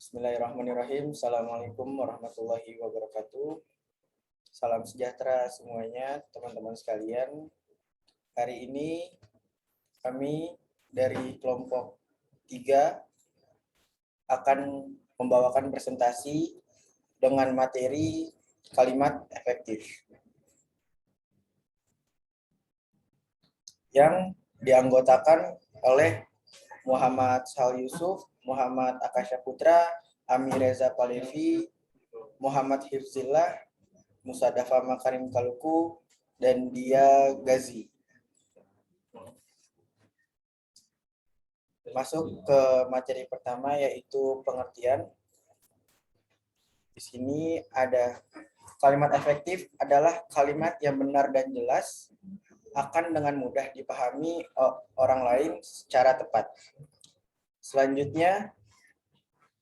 Bismillahirrahmanirrahim. Assalamualaikum warahmatullahi wabarakatuh. Salam sejahtera semuanya, teman-teman sekalian. Hari ini kami dari kelompok 3 akan membawakan presentasi dengan materi kalimat efektif yang dianggotakan oleh Muhammad Sal Yusuf, Muhammad Akasha Putra, Ami Reza Palevi, Muhammad Hifzillah, Musadafa Makarim Kaluku, dan Dia Gazi. Masuk ke materi pertama, yaitu pengertian. Di sini ada kalimat efektif adalah kalimat yang benar dan jelas, akan dengan mudah dipahami orang lain secara tepat. Selanjutnya,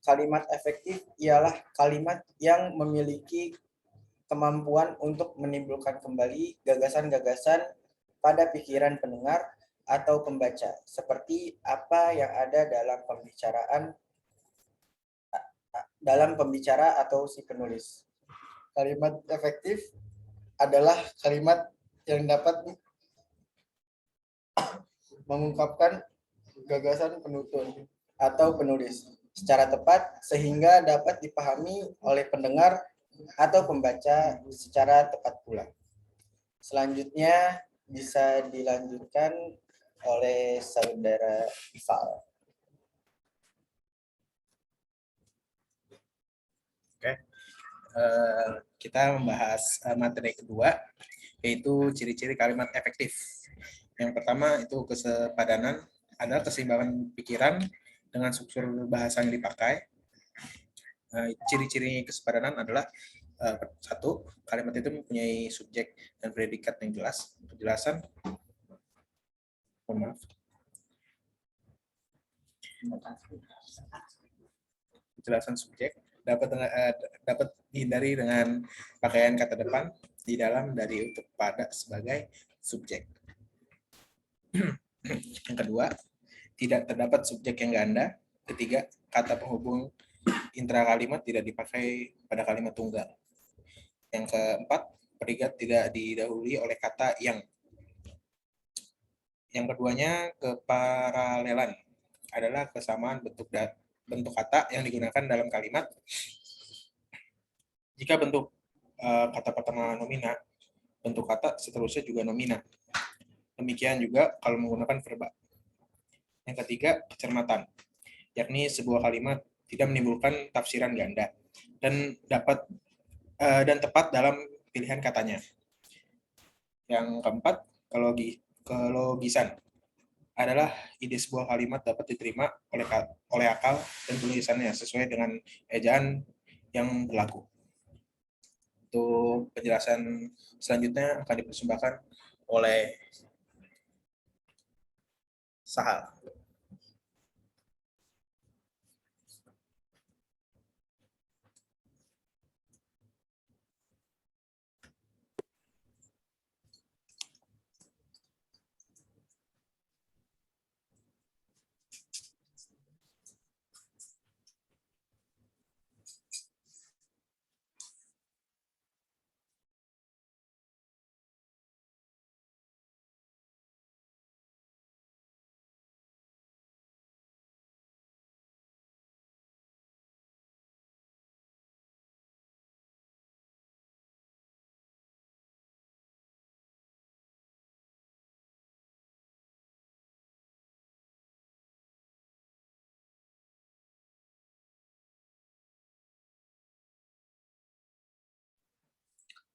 kalimat efektif ialah kalimat yang memiliki kemampuan untuk menimbulkan kembali gagasan-gagasan pada pikiran pendengar atau pembaca, seperti apa yang ada dalam pembicara atau si penulis. Kalimat efektif adalah kalimat yang dapat mengungkapkan gagasan penutur atau penulis secara tepat sehingga dapat dipahami oleh pendengar atau pembaca secara tepat pula. Selanjutnya bisa dilanjutkan oleh saudara Ifal. Oke, kita membahas materi kedua, yaitu ciri-ciri kalimat efektif. Yang pertama itu kesepadanan, adalah keseimbangan pikiran dengan struktur bahasa yang dipakai. Ciri-ciri kesepadanan adalah satu, kalimat itu mempunyai subjek dan predikat yang jelas. Penjelasan, penjelasan subjek dapat dihindari dengan pakaian kata depan di dalam, dari, untuk, pada sebagai subjek. Yang kedua, tidak terdapat subjek yang ganda. Ketiga, kata penghubung intra kalimat tidak dipakai pada kalimat tunggal. Yang keempat, predikat tidak didahului oleh kata yang. Yang keduanya, keparalelan adalah kesamaan bentuk kata yang digunakan dalam kalimat. Jika bentuk kata pertama nomina, bentuk kata seterusnya juga nomina. Demikian juga kalau menggunakan verba. Yang ketiga, kecermatan, yakni sebuah kalimat tidak menimbulkan tafsiran ganda dan tepat dalam pilihan katanya. Yang keempat, kelogisan adalah ide sebuah kalimat dapat diterima oleh akal dan tulisannya sesuai dengan ejaan yang berlaku. Untuk penjelasan selanjutnya akan dipersembahkan oleh Sahal.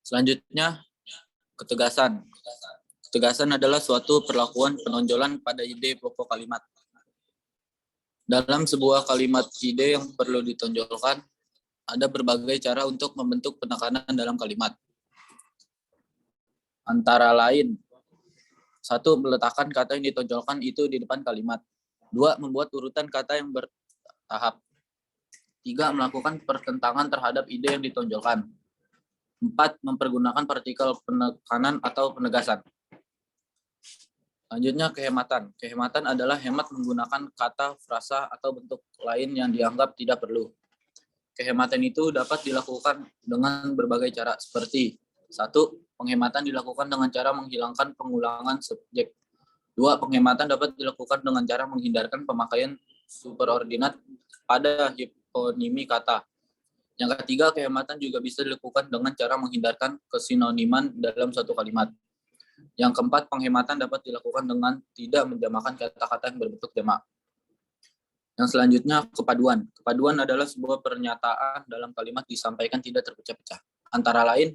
Selanjutnya, ketegasan. Ketegasan adalah suatu perlakuan penonjolan pada ide pokok kalimat. Dalam sebuah kalimat ide yang perlu ditonjolkan, ada berbagai cara untuk membentuk penekanan dalam kalimat. Antara lain, 1. Meletakkan kata yang ditonjolkan itu di depan kalimat. 2. Membuat urutan kata yang bertahap. 3. Melakukan pertentangan terhadap ide yang ditonjolkan. 4. Mempergunakan partikel penekanan atau penegasan. Selanjutnya, kehematan. Kehematan adalah hemat menggunakan kata, frasa, atau bentuk lain yang dianggap tidak perlu. Kehematan itu dapat dilakukan dengan berbagai cara seperti: 1. Penghematan dilakukan dengan cara menghilangkan pengulangan subjek. 2. Penghematan dapat dilakukan dengan cara menghindarkan pemakaian superordinat pada hiponimi kata. Yang ketiga, kehematan juga bisa dilakukan dengan cara menghindarkan kesinoniman dalam satu kalimat. Yang keempat, penghematan dapat dilakukan dengan tidak menjamakan kata-kata yang berbentuk jamak. Yang selanjutnya, kepaduan. Kepaduan adalah sebuah pernyataan dalam kalimat disampaikan tidak terpecah-pecah. Antara lain,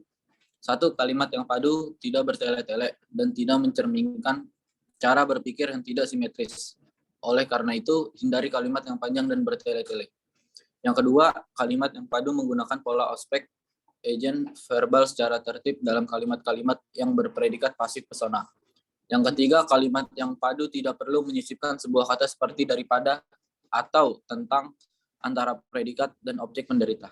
1. Kalimat yang padu, tidak bertele-tele, dan tidak mencerminkan cara berpikir yang tidak simetris. Oleh karena itu, hindari kalimat yang panjang dan bertele-tele. Yang kedua, kalimat yang padu menggunakan pola aspek agent verbal secara tertib dalam kalimat-kalimat yang berpredikat pasif persona. Yang ketiga, kalimat yang padu tidak perlu menyisipkan sebuah kata seperti daripada atau tentang antara predikat dan objek penderita.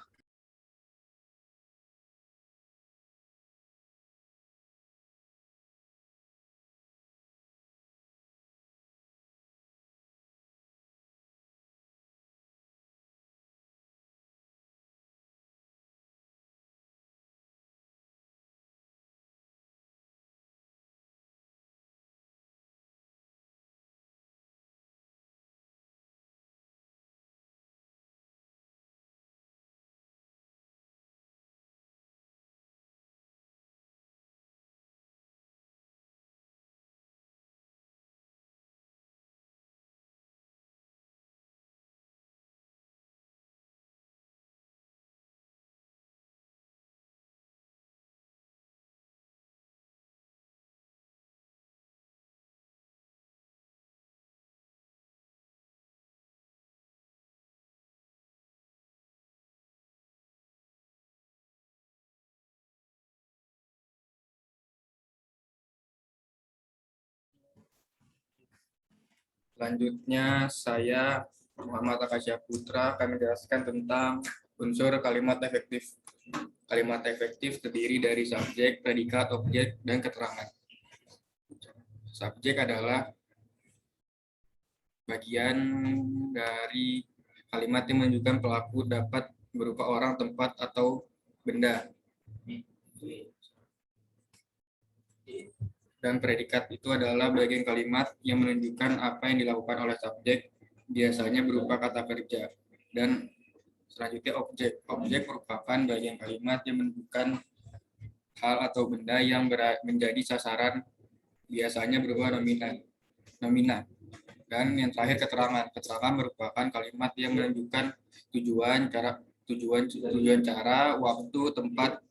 Selanjutnya, saya Muhammad Akasya Putra akan menjelaskan tentang unsur kalimat efektif. Kalimat efektif terdiri dari subjek, predikat, objek, dan keterangan. Subjek adalah bagian dari kalimat yang menunjukkan pelaku dapat berupa orang, tempat, atau benda. Dan predikat itu adalah bagian kalimat yang menunjukkan apa yang dilakukan oleh subjek, biasanya berupa kata kerja. Dan selanjutnya objek. Objek merupakan bagian kalimat yang menunjukkan hal atau benda yang menjadi sasaran, biasanya berupa nomina. Dan yang terakhir keterangan. Keterangan merupakan kalimat yang menunjukkan tujuan, cara, waktu, tempat,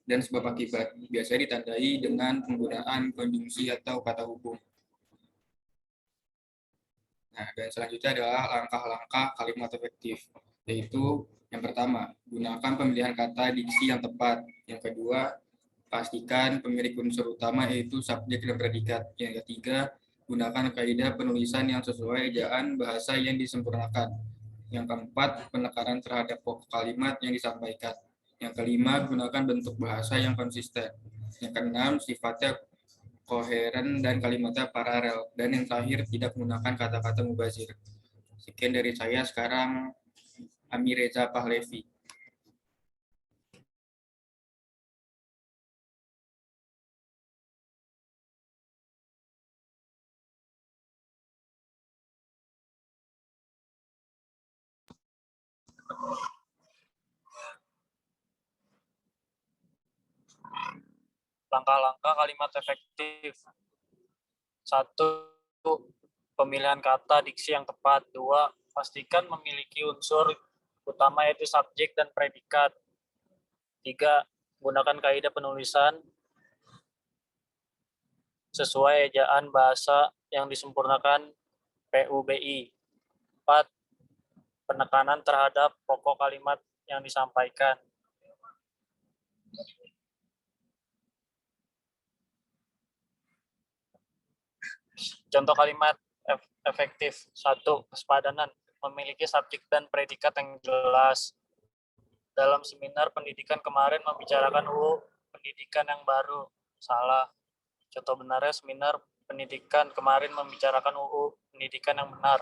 dan sebab akibat. Biasanya ditandai dengan penggunaan konjungsi atau kata hubung. Nah, dan selanjutnya adalah langkah-langkah kalimat efektif, yaitu yang pertama, gunakan pemilihan kata diksi yang tepat. Yang kedua, pastikan pemilik unsur utama yaitu subjek dan predikat. Yang ketiga, gunakan kaidah penulisan yang sesuai ejaan bahasa yang disempurnakan. Yang keempat, penekanan terhadap pokok kalimat yang disampaikan. Yang kelima, gunakan bentuk bahasa yang konsisten. Yang keenam, sifatnya koheren dan kalimatnya paralel. Dan yang terakhir, tidak menggunakan kata-kata mubazir. Sekian dari saya. Sekarang Amir Reza Pahlevi. Langkah-langkah kalimat efektif. 1. Pemilihan kata diksi yang tepat. 2. Pastikan memiliki unsur utama yaitu subjek dan predikat. 3. Gunakan kaidah penulisan sesuai ejaan bahasa yang disempurnakan PUBI. 4. Penekanan terhadap pokok kalimat yang disampaikan. Contoh kalimat efektif. 1. Kesepadanan. Memiliki subjek dan predikat yang jelas. Dalam seminar pendidikan kemarin membicarakan UU pendidikan yang baru. Salah. Contoh benarnya seminar pendidikan kemarin membicarakan UU pendidikan yang benar.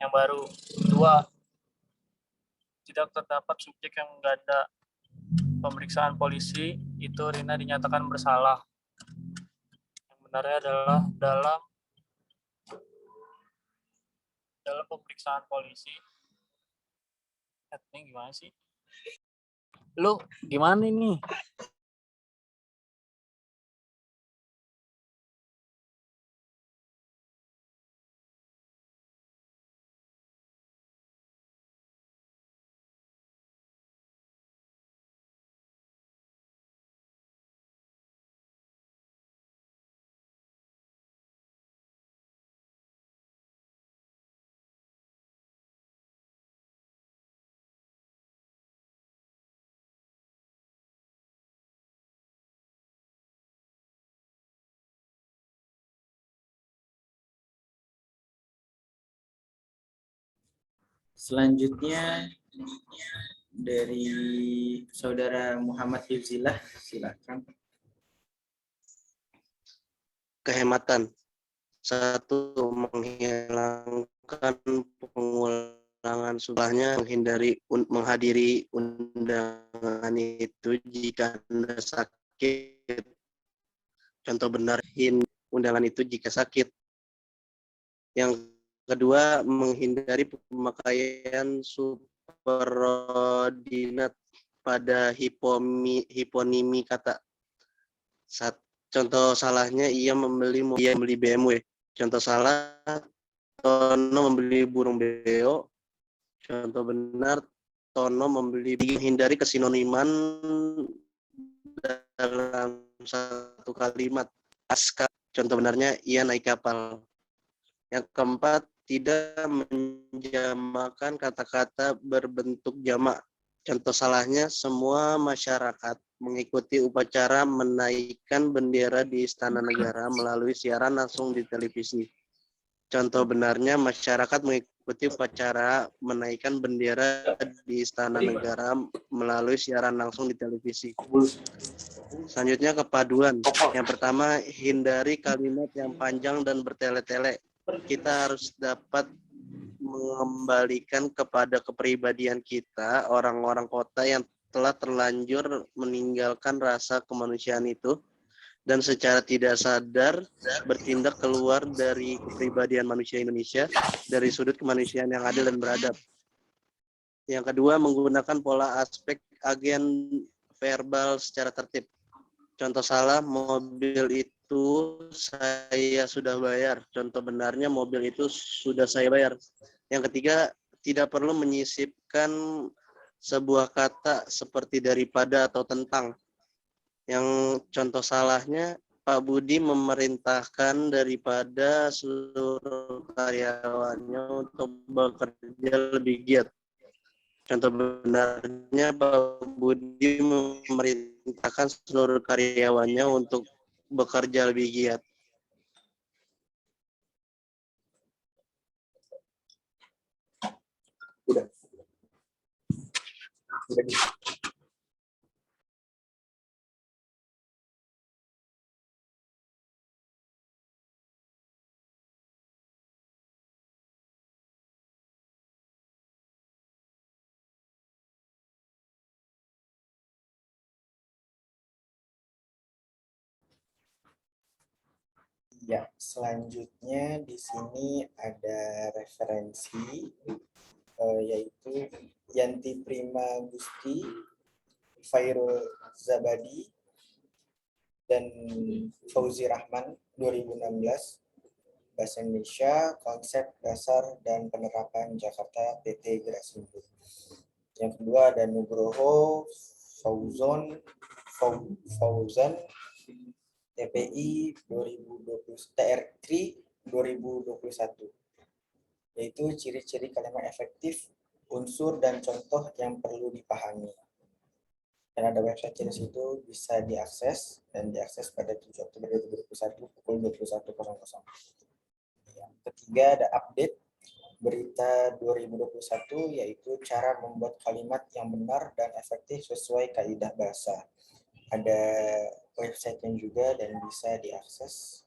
Yang baru. 2. tidak terdapat subjek yang mengganda pemeriksaan polisi, itu Rina dinyatakan bersalah. Yang benarnya adalah dalam pemeriksaan polisi. Ini gimana sih? Lu gimana ini? Selanjutnya dari Saudara Muhammad Hifzillah, silakan. Kehematan. 1. Menghilangkan pengulangan subahnya, menghadiri undangan itu jika Anda sakit. Contoh benar undangan itu jika sakit. Yang kedua, menghindari pemakaian superordinat pada hiponimi kata. Contoh salahnya, ia membeli BMW. Contoh salah, Tono membeli burung beo. Contoh benar, Tono membeli. Hindari kesinoniman dalam satu kalimat. Aska, contoh benarnya, ia naik kapal. Yang keempat, tidak menjamakan kata-kata berbentuk jamak. Contoh salahnya, semua masyarakat mengikuti upacara menaikkan bendera di Istana Negara melalui siaran langsung di televisi. Contoh benarnya, masyarakat mengikuti upacara menaikkan bendera di Istana Negara melalui siaran langsung di televisi. Selanjutnya, kepaduan. Yang pertama, hindari kalimat yang panjang dan bertele-tele. Kita harus dapat mengembalikan kepada kepribadian kita orang-orang kota yang telah terlanjur meninggalkan rasa kemanusiaan itu dan secara tidak sadar bertindak keluar dari kepribadian manusia Indonesia dari sudut kemanusiaan yang adil dan beradab. Yang kedua, menggunakan pola aspek agen verbal secara tertib. Contoh salah, mobil itu saya sudah bayar. Contoh benarnya, mobil itu sudah saya bayar. Yang ketiga, tidak perlu menyisipkan sebuah kata seperti daripada atau tentang. Yang contoh salahnya, Pak Budi memerintahkan daripada seluruh karyawannya untuk bekerja lebih giat. Contoh benarnya, Pak Budi memerintahkan seluruh karyawannya untuk bekerja lebih giat. Udah. Ya, selanjutnya di sini ada referensi yaitu Yanti Prima Gusti, Fairul Zabadi, dan Fauzi Rahman 2016, Bahasa Indonesia, Konsep Dasar dan Penerapan Jakarta PT Grasindo. Yang kedua ada Nugroho Fauzan TPI 2020 TR3 2021, yaitu ciri-ciri kalimat efektif, unsur dan contoh yang perlu dipahami. Dan ada website di situ, bisa diakses dan diakses pada 7 Oktober 2021 pukul 21.00. Yang ketiga ada update berita 2021, yaitu cara membuat kalimat yang benar dan efektif sesuai kaidah bahasa. Ada website-nya juga dan bisa diakses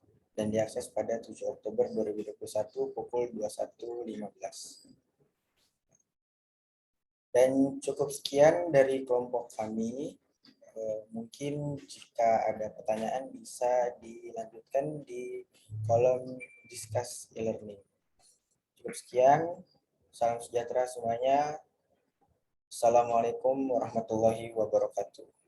pada 7 Oktober 2021 pukul 21.15. Dan cukup sekian dari kelompok kami. Mungkin jika ada pertanyaan bisa dilanjutkan di kolom discuss e-learning. Cukup sekian. Salam sejahtera semuanya. Assalamualaikum warahmatullahi wabarakatuh.